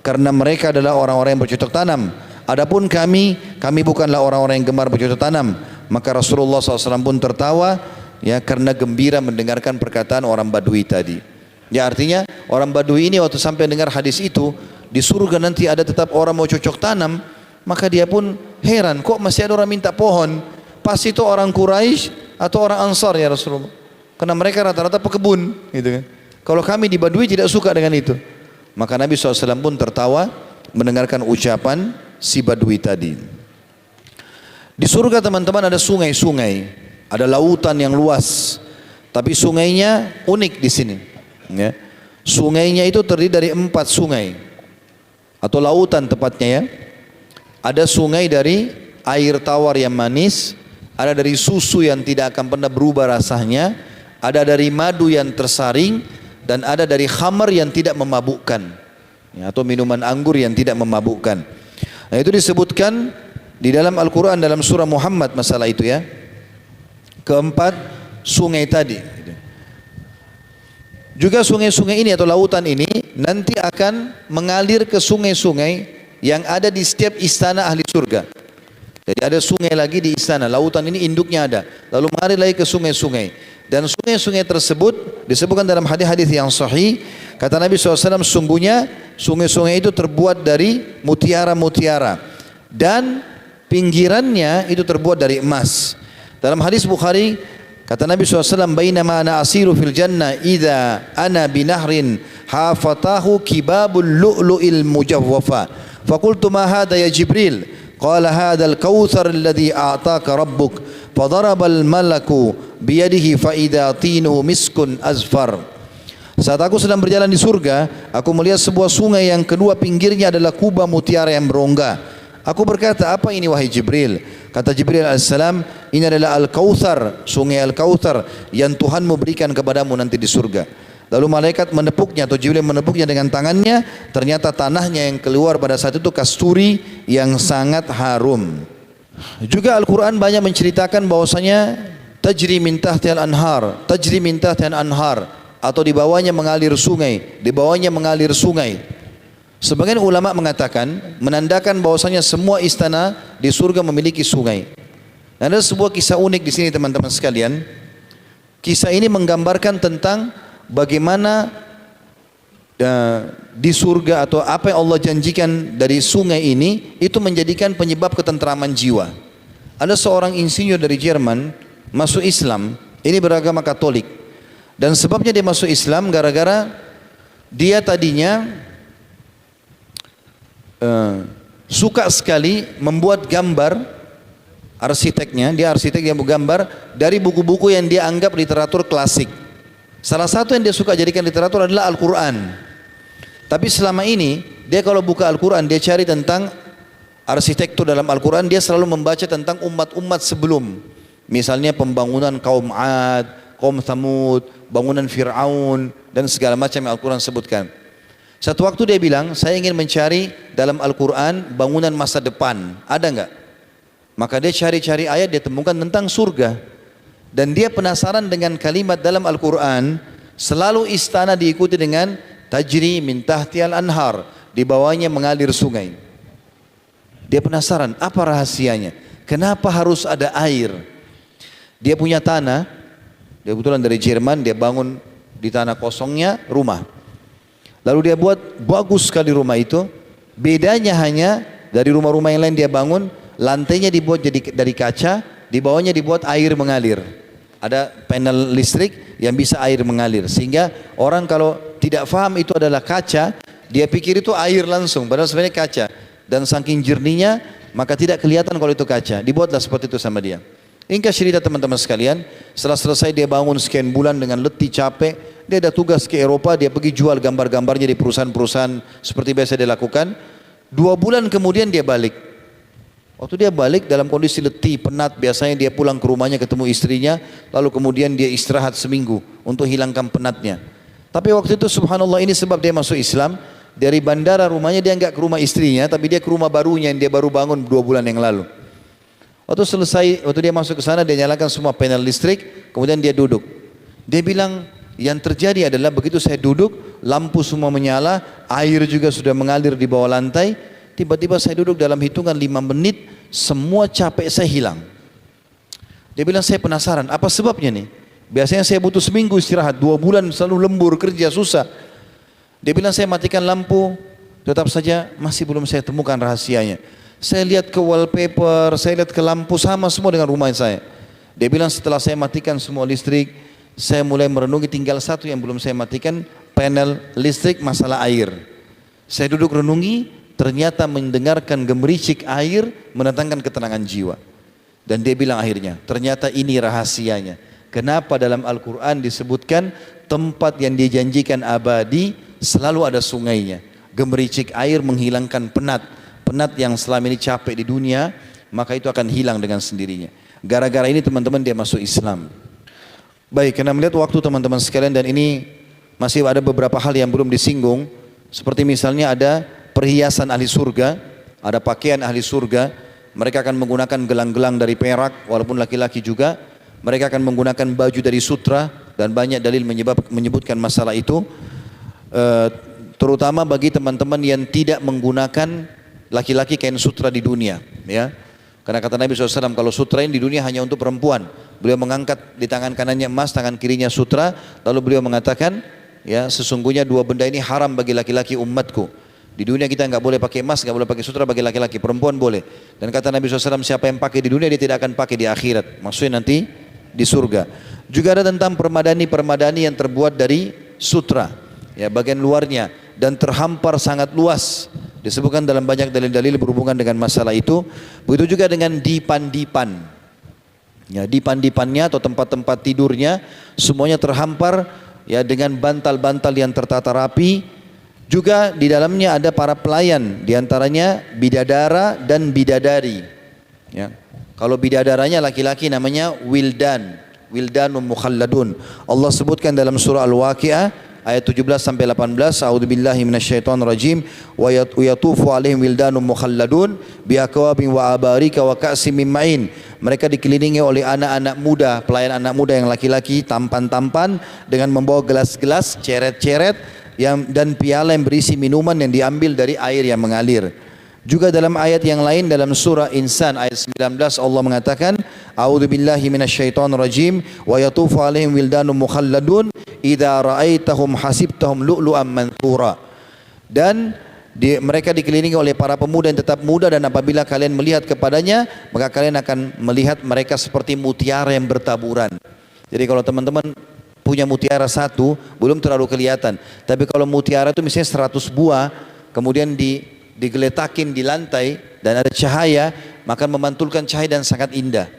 S1: karena mereka adalah orang-orang yang bercocok tanam. Adapun kami bukanlah orang-orang yang gemar bercocok tanam. Maka Rasulullah SAW pun tertawa, ya, karena gembira mendengarkan perkataan orang Badui tadi. Ya, artinya orang Badui ini waktu sampai dengar hadis itu, di surga nanti ada tetap orang mau cocok tanam, maka dia pun heran, kok masih ada orang minta pohon? Pasti itu orang Quraisy atau orang Ansar ya Rasulullah, karena mereka rata-rata pekebun, gitu kan. Kalau kami di Badui tidak suka dengan itu. Maka Nabi SAW pun tertawa mendengarkan ucapan si Badui tadi. Di surga teman-teman ada sungai-sungai, Ada lautan yang luas, tapi sungainya unik di sini. Ya. Sungainya itu terdiri dari 4 sungai, atau lautan tepatnya ya. Ada sungai dari air tawar yang manis, ada dari susu yang tidak akan pernah berubah rasanya, ada dari madu yang tersaring, dan ada dari khamar yang tidak memabukkan, ya, atau minuman anggur yang tidak memabukkan. Nah, itu disebutkan di dalam Al-Quran dalam surah Muhammad masalah itu ya. Keempat sungai tadi. Juga sungai-sungai ini atau lautan ini nanti akan mengalir ke sungai-sungai yang ada di setiap istana ahli surga. Jadi ada sungai lagi di istana, lautan ini induknya ada. Lalu mengalir lagi ke sungai-sungai. Dan sungai-sungai tersebut disebutkan dalam hadis-hadis yang sahih. Kata Nabi SAW, sungguhnya sungai-sungai itu terbuat dari mutiara-mutiara. Dan pinggirannya itu terbuat dari emas. Dalam hadis Bukhari, kata Nabi SAW, bainama ana asiru fil jannah idza ana binahrin hafatahu kibabul lu'lu'il mujawwafa. Faqultu ma hadha ya Jibril? Qala hadha al-kautsar alladhi a'taka rabbuk. Fadaraba al-malaku biyadihi fa idza tinuhu miskun azfar. Saat aku sedang berjalan di surga, aku melihat sebuah sungai yang kedua pinggirnya adalah kubah mutiara yang berongga. Aku berkata, apa ini wahai Jibril? Kata Jibril alaihissalam, ini adalah Al-Kautsar, sungai Al-Kautsar yang Tuhanmu berikan kepadamu nanti di surga. Lalu malaikat menepuknya atau Jibril menepuknya dengan tangannya, ternyata tanahnya yang keluar pada saat itu kasturi yang sangat harum. Juga Al-Quran banyak menceritakan bahwasanya tajri min tahtihal anhar, tajri min tahtihal anhar, atau di bawahnya mengalir sungai, di bawahnya mengalir sungai. Sebagian ulama mengatakan menandakan bahwasanya semua istana di surga memiliki sungai. Dan ada sebuah kisah unik di sini teman-teman sekalian. Kisah ini menggambarkan tentang bagaimana di surga atau apa yang Allah janjikan dari sungai ini itu menjadikan penyebab ketentraman jiwa. Ada seorang insinyur dari Jerman masuk Islam, ini beragama Katolik. Dan sebabnya dia masuk Islam gara-gara dia tadinya suka sekali membuat gambar. Arsiteknya, dia arsitek yang menggambar dari buku-buku yang dia anggap literatur klasik. Salah satu yang dia suka jadikan literatur adalah Al-Quran. Tapi selama ini dia kalau buka Al-Quran, dia cari tentang arsitektur dalam Al-Quran, dia selalu membaca tentang umat-umat sebelum. Misalnya pembangunan kaum Ad, kaum Thamud, bangunan Fir'aun, dan segala macam yang Al-Quran sebutkan. Satu waktu dia bilang, saya ingin mencari dalam Al-Quran bangunan masa depan, ada enggak? Maka dia cari-cari ayat, dia temukan tentang surga. Dan dia penasaran dengan kalimat dalam Al-Quran, selalu istana diikuti dengan tajri min tahtihal anhar, di bawahnya mengalir sungai. Dia penasaran, apa rahasianya? Kenapa harus ada air? Dia punya tanah, dia kebetulan dari Jerman, dia bangun di tanah kosongnya rumah. Lalu dia buat bagus sekali rumah itu. Bedanya hanya dari rumah-rumah yang lain dia bangun, lantainya dibuat jadi dari kaca, di bawahnya dibuat air mengalir. Ada panel listrik yang bisa air mengalir. Sehingga orang kalau tidak paham itu adalah kaca, dia pikir itu air langsung, padahal sebenarnya kaca. Dan saking jernihnya, maka tidak kelihatan kalau itu kaca. Dibuatlah seperti itu sama dia. Ringkas cerita teman-teman sekalian, setelah selesai dia bangun sekian bulan dengan letih capek, dia ada tugas ke Eropa, dia pergi jual gambar-gambarnya di perusahaan-perusahaan seperti biasa dia lakukan. 2 bulan kemudian dia balik. Waktu dia balik dalam kondisi letih, penat, biasanya dia pulang ke rumahnya ketemu istrinya, lalu kemudian dia istirahat seminggu untuk hilangkan penatnya. Tapi waktu itu subhanallah, ini sebab dia masuk Islam, dari bandara rumahnya dia enggak ke rumah istrinya, tapi dia ke rumah barunya yang dia baru bangun 2 bulan yang lalu. Waktu selesai, waktu dia masuk ke sana, dia nyalakan semua panel listrik, kemudian dia duduk. Dia bilang, yang terjadi adalah begitu saya duduk, lampu semua menyala, air juga sudah mengalir di bawah lantai. Tiba-tiba saya duduk dalam hitungan 5 menit, semua capek saya hilang. Dia bilang, saya penasaran, apa sebabnya nih? Biasanya saya butuh seminggu istirahat, 2 bulan selalu lembur, kerja, susah. Dia bilang, saya matikan lampu, tetap saja masih belum saya temukan rahasianya. Saya lihat ke wallpaper, saya lihat ke lampu, sama semua dengan rumah saya. Dia bilang, setelah saya matikan semua listrik, saya mulai merenungi tinggal satu yang belum saya matikan, panel listrik masalah air. Saya duduk renungi, ternyata mendengarkan gemericik air mendatangkan ketenangan jiwa. Dan dia bilang akhirnya, ternyata ini rahasianya. Kenapa dalam Al-Quran disebutkan tempat yang dijanjikan abadi selalu ada sungainya. Gemericik air menghilangkan penat. Penat yang selama ini capek di dunia, maka itu akan hilang dengan sendirinya. Gara-gara ini teman-teman dia masuk Islam. Baik, karena melihat waktu teman-teman sekalian dan ini masih ada beberapa hal yang belum disinggung. Seperti misalnya ada perhiasan ahli surga, ada pakaian ahli surga. Mereka akan menggunakan gelang-gelang dari perak, walaupun laki-laki juga. Mereka akan menggunakan baju dari sutra dan banyak dalil menyebutkan masalah itu. Terutama bagi teman-teman yang tidak menggunakan laki-laki kain sutra di dunia. Ya. Karena kata Nabi SAW, kalau sutra ini di dunia hanya untuk perempuan. Beliau mengangkat di tangan kanannya emas, tangan kirinya sutra. Lalu beliau mengatakan, ya sesungguhnya dua benda ini haram bagi laki-laki umatku. Di dunia kita nggak boleh pakai emas, nggak boleh pakai sutra bagi laki-laki, perempuan boleh. Dan kata Nabi SAW, siapa yang pakai di dunia dia tidak akan pakai di akhirat. Maksudnya nanti di surga. Juga ada tentang permadani yang terbuat dari sutra, ya bagian luarnya dan terhampar sangat luas. Disebutkan dalam banyak dalil-dalil berhubungan dengan masalah itu. Begitu juga dengan dipan-dipan. Ya, dipan-dipannya atau tempat-tempat tidurnya semuanya terhampar ya dengan bantal-bantal yang tertata rapi. Juga di dalamnya ada para pelayan, diantaranya bidadara dan bidadari. Ya. Kalau bidadaranya laki-laki namanya wildan, wildanum mukhalladun. Allah sebutkan dalam surah Al-Waqi'ah ayat 17 sampai 18, a'udzubillahi minasyaitonir rajim, wa yatufu alaihim wildanum mukhalladun bi akwabin wa abarika wa ka'sim min ma'in. Mereka dikelilingi oleh anak-anak muda, pelayan anak muda yang laki-laki tampan-tampan dengan membawa gelas-gelas, ceret-ceret dan piala yang berisi minuman yang diambil dari air yang mengalir. Juga dalam ayat yang lain dalam surah Insan ayat 19 Allah mengatakan, a'udzubillahi minasyaitonir rajim, wa yatufu alaihim wildanum mukhalladun idza ra'aitahum hasibtahum lu'lu'an manthura. Dan mereka dikelilingi oleh para pemuda yang tetap muda, dan apabila kalian melihat kepadanya maka kalian akan melihat mereka seperti mutiara yang bertaburan. Jadi kalau teman-teman punya mutiara satu belum terlalu kelihatan, tapi kalau mutiara itu misalnya 100 buah kemudian digeletakin di lantai dan ada cahaya, maka memantulkan cahaya dan sangat indah.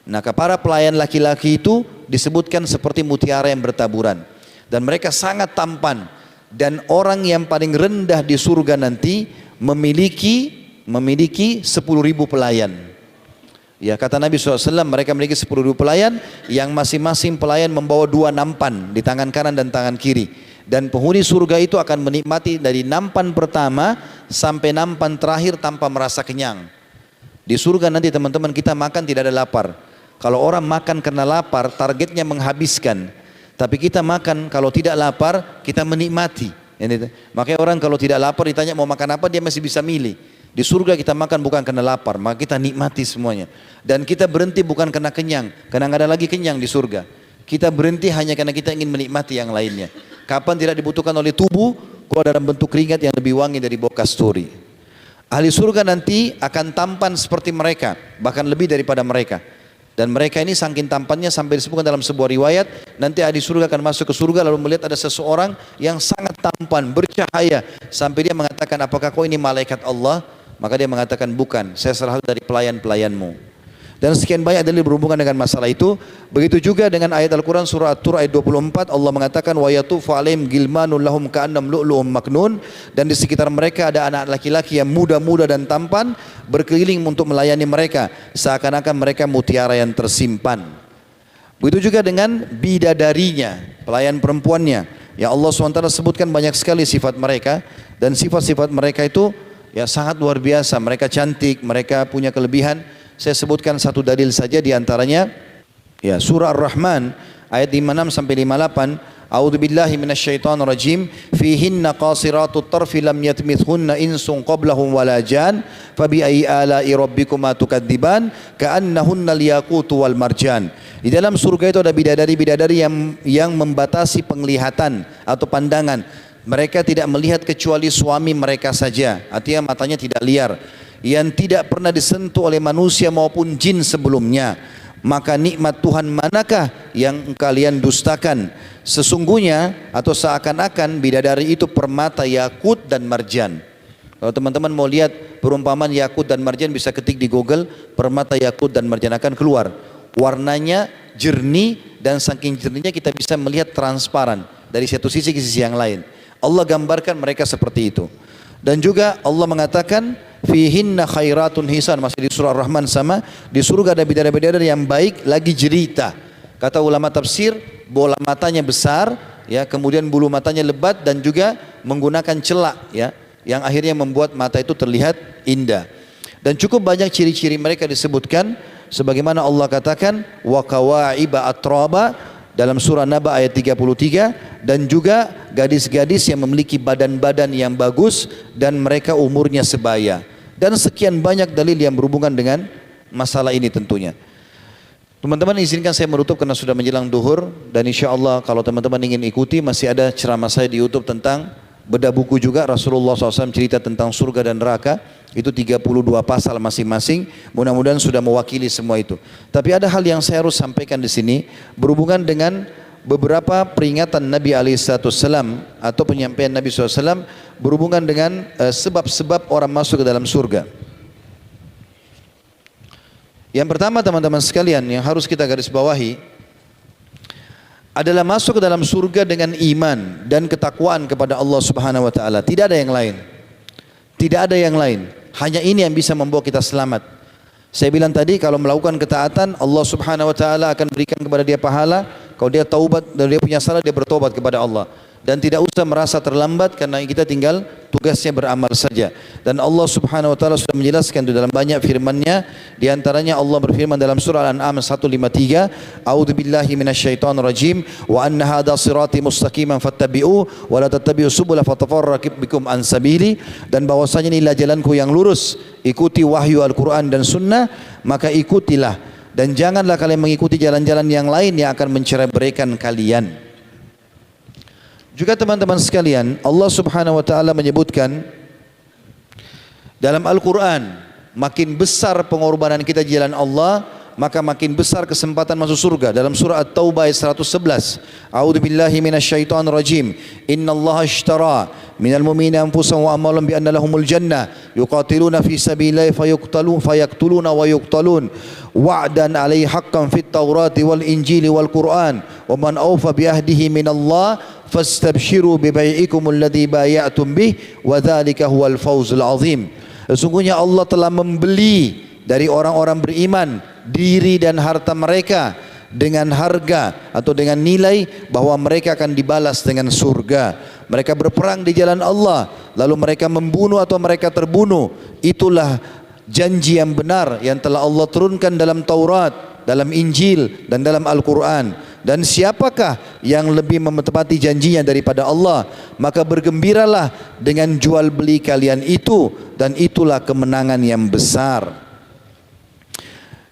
S1: Nah, para pelayan laki-laki itu disebutkan seperti mutiara yang bertaburan dan mereka sangat tampan. Dan orang yang paling rendah di surga nanti memiliki 10.000 pelayan. Ya, kata Nabi SAW, mereka memiliki 10.000 pelayan yang masing-masing pelayan membawa 2 nampan di tangan kanan dan tangan kiri. Dan penghuni surga itu akan menikmati dari nampan pertama sampai nampan terakhir tanpa merasa kenyang. Di surga nanti teman-teman kita makan tidak ada lapar. Kalau orang makan karena lapar, targetnya menghabiskan. Tapi kita makan kalau tidak lapar, kita menikmati. Makanya orang kalau tidak lapar ditanya mau makan apa, dia masih bisa milih. Di surga kita makan bukan karena lapar, maka kita nikmati semuanya. Dan kita berhenti bukan karena kenyang, karena nggak ada lagi kenyang di surga. Kita berhenti hanya karena kita ingin menikmati yang lainnya. Kapan tidak dibutuhkan oleh tubuh, keluar dalam bentuk keringat yang lebih wangi dari bau kasturi. Ahli surga nanti akan tampan seperti mereka, bahkan lebih daripada mereka. Dan mereka ini saking tampannya sampai disebutkan dalam sebuah riwayat, nanti ahli surga akan masuk ke surga lalu melihat ada seseorang yang sangat tampan, bercahaya, sampai dia mengatakan, apakah kau ini malaikat Allah? Maka dia mengatakan, bukan, saya salah satu dari pelayan-pelayanmu. Dan sekian banyak dalil berhubungan dengan masalah itu. Begitu juga dengan ayat Al-Quran surah At-Tur ayat 24, Allah mengatakan, wa yatufu alaihim gilmanun lahum ka'annam lu'lu'um maknun. Dan di sekitar mereka ada anak laki-laki yang muda-muda dan tampan berkeliling untuk melayani mereka, seakan-akan mereka mutiara yang tersimpan. Begitu juga dengan bidadarinya, pelayan perempuannya. Ya, Allah SWT sebutkan banyak sekali sifat mereka, dan sifat-sifat mereka itu ya sangat luar biasa. Mereka cantik, mereka punya kelebihan. Saya sebutkan satu dalil saja di antaranya. Ya, surah Ar-Rahman ayat 56 sampai 58. A'udzubillahi minasyaitonir rajim. Fihinna qasiratut tarfi lam yatmithunna insun qablahum wala jan. Fabi ayyi ala'i rabbikuma tukadziban? Ka'annahunna al-yaqutu wal marjan. Di dalam surga itu ada bidadari-bidadari yang membatasi penglihatan atau pandangan. Mereka tidak melihat kecuali suami mereka saja, artinya matanya tidak liar, yang tidak pernah disentuh oleh manusia maupun jin sebelumnya. Maka nikmat Tuhan manakah yang kalian dustakan? Sesungguhnya atau seakan-akan bidadari itu permata yakut dan marjan. Kalau teman-teman mau lihat perumpamaan yakut dan marjan bisa ketik di Google, permata yakut dan marjan akan keluar. Warnanya jernih dan saking jernihnya kita bisa melihat transparan dari satu sisi ke sisi yang lain. Allah gambarkan mereka seperti itu. Dan juga Allah mengatakan fihinna khairatun hisan, masih di surah Ar-Rahman sama, di surga ada bidadari-bidadari yang baik lagi jelita. Kata ulama tafsir, bola matanya besar, ya, kemudian bulu matanya lebat dan juga menggunakan celak, ya, yang akhirnya membuat mata itu terlihat indah. Dan cukup banyak ciri-ciri mereka disebutkan sebagaimana Allah katakan wa kawaiba atraba dalam surah Naba ayat 33, dan juga gadis-gadis yang memiliki badan-badan yang bagus dan mereka umurnya sebaya, dan sekian banyak dalil yang berhubungan dengan masalah ini tentunya. Teman-teman izinkan saya menutup karena sudah menjelang duhur, dan insya Allah kalau teman-teman ingin ikuti masih ada ceramah saya di YouTube tentang bedah buku juga. Rasulullah SAW cerita tentang surga dan neraka, itu 32 pasal masing-masing. Mudah-mudahan sudah mewakili semua itu. Tapi ada hal yang saya harus sampaikan di sini berhubungan dengan beberapa peringatan Nabi SAW atau penyampaian Nabi SAW berhubungan dengan sebab-sebab orang masuk ke dalam surga. Yang pertama teman-teman sekalian yang harus kita garis bawahi adalah masuk ke dalam surga dengan iman dan ketakwaan kepada Allah Subhanahu wa taala. Tidak ada yang lain. Tidak ada yang lain. Hanya ini yang bisa membawa kita selamat. Saya bilang tadi kalau melakukan ketaatan Allah Subhanahu wa taala akan berikan kepada dia pahala. Kalau dia taubat dan dia punya salah, dia bertobat kepada Allah. Dan tidak usah merasa terlambat karena kita tinggal tugasnya beramal saja. Dan Allah Subhanahu wa taala sudah menjelaskan itu dalam banyak firman-Nya. Di antaranya Allah berfirman dalam surah Al-An'am 153, A'udzubillahi minasyaitonirrajim wa anna hadza sirati mustaqiman fattabi'u wa la tattabi'u subula fatafarraqu bikum an sabili, dan bahwasanya inilah jalanku yang lurus, ikuti wahyu Al-Qur'an dan sunnah, maka ikutilah, dan janganlah kalian mengikuti jalan-jalan yang lain yang akan mencerai-beraikan kalian. Juga teman-teman sekalian, Allah Subhanahu wa taala menyebutkan dalam Al-Qur'an, makin besar pengorbanan kita di jalan Allah, maka makin besar kesempatan masuk surga. Dalam surah At-Taubah ayat 111, A'udzubillahi minasyaitonirrajim. Innallaha ashtara minal mu'minina anfusahum wa amwalahum bi anna lahumul jannah yuqatiluna fi sabilillahi fayaktuluna wa yuqtalun wa'dan 'alaihi haqqan fit Taurati wal Injili wal Qur'an wa man awfa bi ahdihi minallah fastabshiru bi bai'ikum alladhi bay'atum bih wa dzalika huwal fawzul 'azim. Sesungguhnya Allah telah membeli dari orang-orang beriman diri dan harta mereka dengan harga atau dengan nilai bahwa mereka akan dibalas dengan surga. Mereka berperang di jalan Allah, lalu mereka membunuh atau mereka terbunuh. Itulah janji yang benar yang telah Allah turunkan dalam Taurat, dalam Injil dan dalam Al-Quran. Dan siapakah yang lebih menepati janjinya daripada Allah? Maka bergembiralah dengan jual beli kalian itu, dan itulah kemenangan yang besar.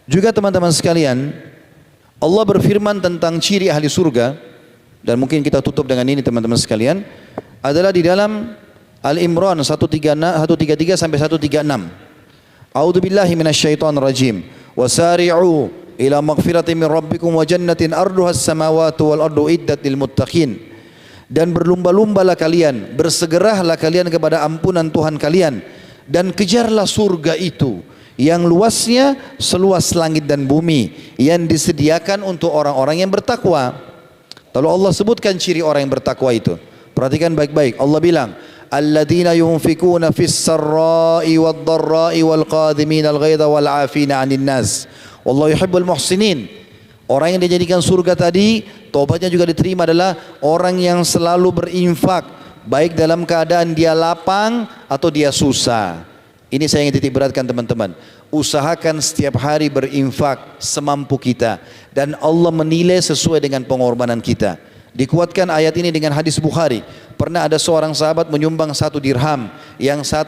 S1: Juga teman-teman sekalian, Allah berfirman tentang ciri ahli surga, dan mungkin kita tutup dengan ini teman-teman sekalian, adalah di dalam Al-Imran 133 sampai 136. A'udzubillahi minasyaitonirrajim. Wasari'u ila maghfiratin min rabbikum wa jannatin arduhas samawati wal ardu iddat lil muttaqin. Dan berlumba-lumbalah kalian, bersegeralah kalian kepada ampunan Tuhan kalian, dan kejarlah surga itu yang luasnya seluas langit dan bumi, yang disediakan untuk orang-orang yang bertakwa. Lalu Allah sebutkan ciri orang yang bertakwa itu. Perhatikan baik-baik. Allah bilang, alladzina yunfikuna fis sarra'i wad dharra'i wal qadhimina al ghaidha wal 'afina 'anil nas wallahu yuhibbul muhsinin. Orang yang dijadikan surga tadi, tobatnya juga diterima adalah orang yang selalu berinfak, baik dalam keadaan dia lapang atau dia susah. Ini saya ingin titik beratkan teman-teman. Usahakan setiap hari berinfak semampu kita, dan Allah menilai sesuai dengan pengorbanan kita. Dikuatkan ayat ini dengan hadis Bukhari. Pernah ada seorang sahabat menyumbang 1 dirham, yang 100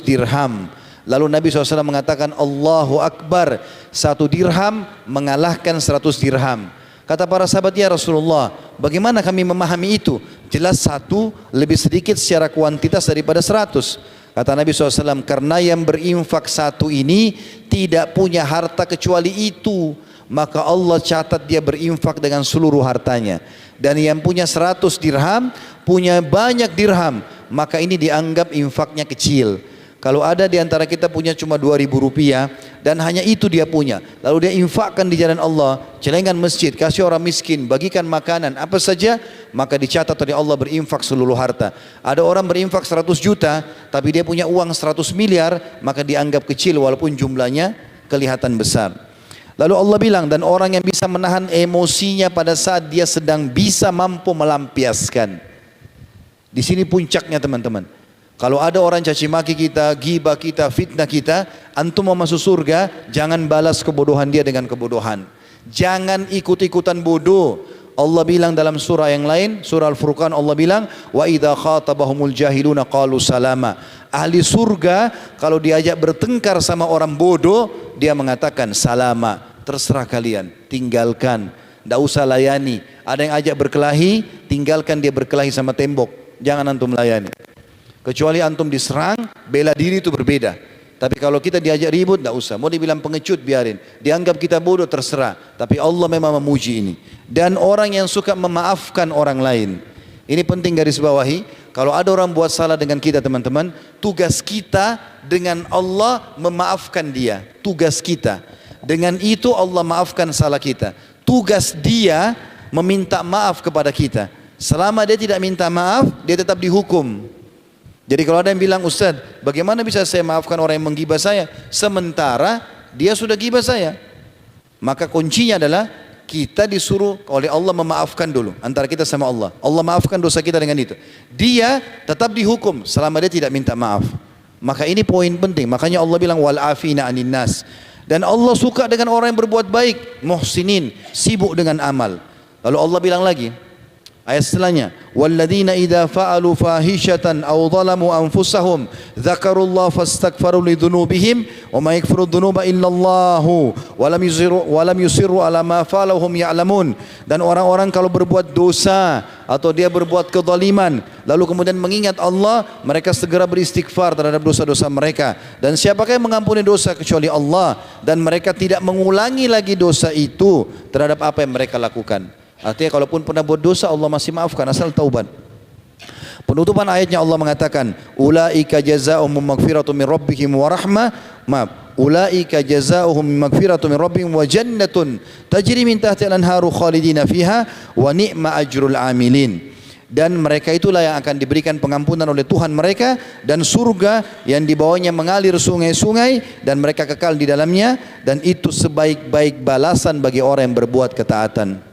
S1: dirham. Lalu Nabi SAW mengatakan, Allahu Akbar, 1 dirham mengalahkan 100 dirham. Kata para sahabat, ya Rasulullah, bagaimana kami memahami itu? Jelas 1 lebih sedikit secara kuantitas daripada 100. Kata Nabi SAW, karena yang berinfak 1 ini tidak punya harta kecuali itu, maka Allah catat dia berinfak dengan seluruh hartanya. Dan yang punya 100 dirham, punya banyak dirham, maka ini dianggap infaknya kecil. Kalau ada di antara kita punya cuma 2.000 rupiah dan hanya itu dia punya, lalu dia infakkan di jalan Allah, celengan masjid, kasih orang miskin, bagikan makanan, apa saja, maka dicatat oleh Allah berinfak seluruh harta. Ada orang berinfak 100 juta, tapi dia punya uang 100 miliar, maka dianggap kecil walaupun jumlahnya kelihatan besar. Lalu Allah bilang, dan orang yang bisa menahan emosinya pada saat dia sedang bisa mampu melampiaskan. Di sini puncaknya teman-teman. Kalau ada orang caci maki kita, ghibah kita, fitnah kita, antum mau masuk surga, jangan balas kebodohan dia dengan kebodohan. Jangan ikut-ikutan bodoh. Allah bilang dalam surah yang lain, surah Al-Furqan, Allah bilang, wa idza khatabahumul jahiluna qalu salama. Ahli surga kalau diajak bertengkar sama orang bodoh, dia mengatakan salama, terserah kalian, tinggalkan, tidak usah layani. Ada yang ajak berkelahi, tinggalkan dia berkelahi sama tembok, jangan antum layani. Kecuali antum diserang, bela diri itu berbeda. Tapi kalau kita diajak ribut, tidak usah. Mau dibilang pengecut, biarin. Dianggap kita bodoh, terserah. Tapi Allah memang memuji ini. Dan orang yang suka memaafkan orang lain. Ini penting garis bawahi. Kalau ada orang buat salah dengan kita teman-teman, tugas kita dengan Allah memaafkan dia. Tugas kita. Dengan itu Allah maafkan salah kita. Tugas dia meminta maaf kepada kita. Selama dia tidak minta maaf, dia tetap dihukum. Jadi kalau ada yang bilang, Ustaz, bagaimana bisa saya maafkan orang yang menggibah saya? Sementara dia sudah gibah saya. Maka kuncinya adalah kita disuruh oleh Allah memaafkan dulu. Antara kita sama Allah. Allah maafkan dosa kita dengan itu. Dia tetap dihukum selama dia tidak minta maaf. Maka ini poin penting. Makanya Allah bilang, wal afina anin nas. Dan Allah suka dengan orang yang berbuat baik. Muhsinin, sibuk dengan amal. Lalu Allah bilang lagi, ayat setelahnya, walladzina idza fa'alu fahishatan aw zalamu anfusahum dzakarullaha fastaghfaru lidzunubihim wa may yaghfiru dzunuba illallahu wa lam yusirru ala ma fa'alu hum ya'lamun. Dan orang-orang kalau berbuat dosa atau dia berbuat kezaliman lalu kemudian mengingat Allah, mereka segera beristighfar terhadap dosa-dosa mereka. Dan siapakah yang mengampuni dosa kecuali Allah, dan mereka tidak mengulangi lagi dosa itu terhadap apa yang mereka lakukan. Artinya kalaupun pernah buat dosa, Allah masih maafkan asal taubat. Penutupan ayatnya Allah mengatakan, ulaika jazaohum maghfiratun min rabbihim wa rahmah. Ulaika jazaohum maghfiratun min rabbihim wa jannatun tajri min tahtiha al-anharu khalidina fiha wa ni'ma ajrul amilin. Dan mereka itulah yang akan diberikan pengampunan oleh Tuhan mereka, dan surga yang di bawahnya mengalir sungai-sungai dan mereka kekal di dalamnya, dan itu sebaik-baik balasan bagi orang yang berbuat ketaatan.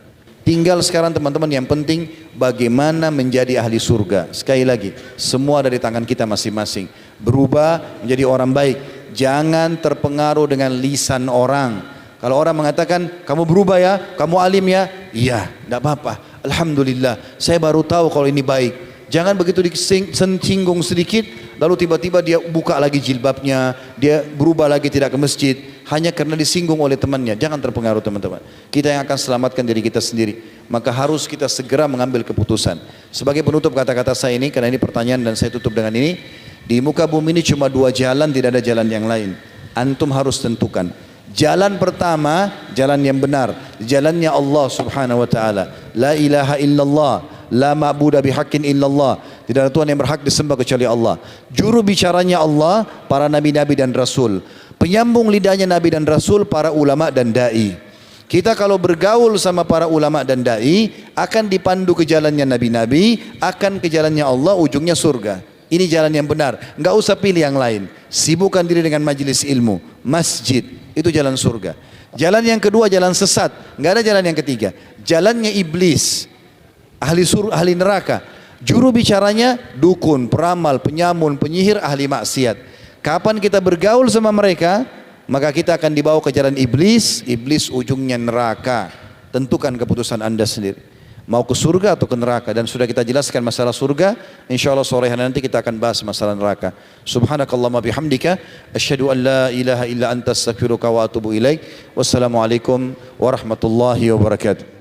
S1: Tinggal sekarang teman-teman, yang penting bagaimana menjadi ahli surga. Sekali lagi, semua dari tangan kita masing-masing. Berubah menjadi orang baik. Jangan terpengaruh dengan lisan orang. Kalau orang mengatakan, kamu berubah ya, kamu alim ya, iya, tidak apa-apa. Alhamdulillah, saya baru tahu kalau ini baik. Jangan begitu disinggung sedikit, lalu tiba-tiba dia buka lagi jilbabnya, dia berubah lagi tidak ke masjid, hanya karena disinggung oleh temannya. Jangan terpengaruh teman-teman. Kita yang akan selamatkan diri kita sendiri. Maka harus kita segera mengambil keputusan. Sebagai penutup kata-kata saya ini, karena ini pertanyaan dan saya tutup dengan ini. Di muka bumi ini cuma dua jalan, tidak ada jalan yang lain. Antum harus tentukan. Jalan pertama, jalan yang benar. Jalannya Allah subhanahu wa ta'ala. La ilaha illallah. La ma'budu bihaqqin illallah. Tidak ada Tuhan yang berhak disembah kecuali Allah. Juru bicaranya Allah, para nabi-nabi dan rasul. Penyambung lidahnya nabi dan rasul, para ulama dan dai. Kita kalau bergaul sama para ulama dan dai, akan dipandu ke jalannya nabi-nabi, akan ke jalannya Allah, ujungnya surga. Ini jalan yang benar. Enggak usah pilih yang lain. Sibukkan diri dengan majelis ilmu, masjid, itu jalan surga. Jalan yang kedua jalan sesat, enggak ada jalan yang ketiga. Jalannya iblis, ahli neraka. Juru bicaranya dukun, peramal, penyamun, penyihir, ahli maksiat. Kapan kita bergaul sama mereka, maka kita akan dibawa ke jalan iblis. Iblis ujungnya neraka. Tentukan keputusan anda sendiri, mau ke surga atau ke neraka. Dan sudah kita jelaskan masalah surga. InsyaAllah sore hari nanti kita akan bahas masalah neraka. Subhanakallahumma bihamdika, asyhadu an la ilaha illa anta astaghfiruka wa atubu ilaik. Wassalamualaikum warahmatullahi wabarakatuh.